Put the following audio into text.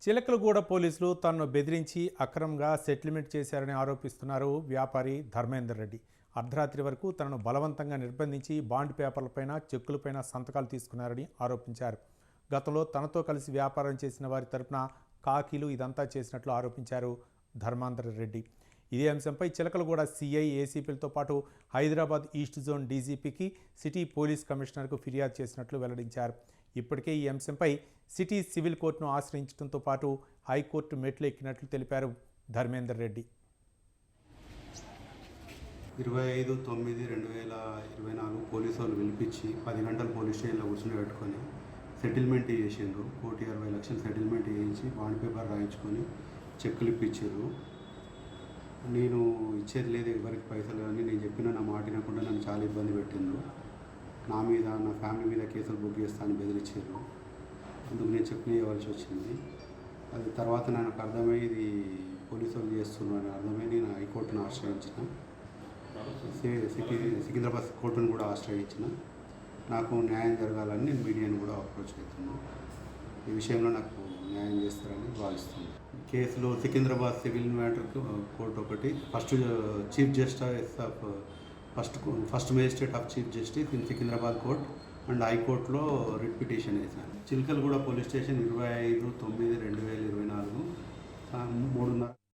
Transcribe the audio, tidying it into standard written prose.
చిలకలగూడ పోలీసులు తనను బెదిరించి అక్రమంగా సెటిల్మెంట్ చేశారని ఆరోపిస్తున్నారు వ్యాపారి ధర్మేందర్ రెడ్డి. అర్ధరాత్రి వరకు తనను బలవంతంగా నిర్బంధించి బాండ్ పేపర్లపైన చెక్కులపైన సంతకాలు తీసుకున్నారని ఆరోపించారు. గతంలో తనతో కలిసి వ్యాపారం చేసిన వారి తరపున కాకీలు ఇదంతా చేసినట్లు ఆరోపించారు ధర్మేందర్ రెడ్డి. ఇదే అంశంపై చిలకలగూడ సిఐ, ఏసీపీలతో పాటు హైదరాబాద్ ఈస్ట్ జోన్ డీజీపీకి, సిటీ పోలీస్ కమిషనర్కు ఫిర్యాదు చేసినట్లు వెల్లడించారు. ఇప్పటికే ఈ అంశంపై సిటీ సివిల్ కోర్టును ఆశ్రయించడంతో పాటు హైకోర్టు మెట్లు ఎక్కినట్లు తెలిపారు ధర్మేందర్ రెడ్డి. 25/9/2024 పోలీసు వాళ్ళు పిలిపించి 10 గంటలు పోలీస్ స్టేషన్లో కూర్చొని పెట్టుకొని సెటిల్మెంట్ చేసిండ్రు. 1,60,00,000 సెటిల్మెంట్ చేయించి బాండ్ పేపర్ రాయించుకొని చెక్కులు ఇప్పించారు. నేను ఇచ్చేది లేదు, ఎవరికి పైసలు అని నేను చెప్పిన నా మాట వినకుండా నన్ను చాలా ఇబ్బంది పెట్టిండ్రు. నా మీద, నా ఫ్యామిలీ మీద కేసులు బుక్ చేస్తానని బెదిరించారు. అందుకు నేను చెక్కులు ఇవ్వాల్సి వచ్చింది. అది తర్వాత నాకు అర్థమై ఇది పోలీసు వాళ్ళు చేస్తున్నారని అర్థమై నేను హైకోర్టును ఆశ్రయించిన, సికింద్రాబాద్ కోర్టును కూడా ఆశ్రయించిన. నాకు న్యాయం జరగాలని నేను మీడియాను కూడా అప్రోచ్ అవుతున్నాను. ఈ విషయంలో నాకు న్యాయం చేస్తారని భావిస్తున్నాను. కేసులో సికింద్రాబాద్ సివిల్ మ్యాటర్ కోర్టు ఒకటి, chief justice of first magistrate of chief justice in Secunderabad court and హైకోర్టులో రిట్ పిటిషన్ వేశాను. Chilkalguda police station 25/9/2024 3:30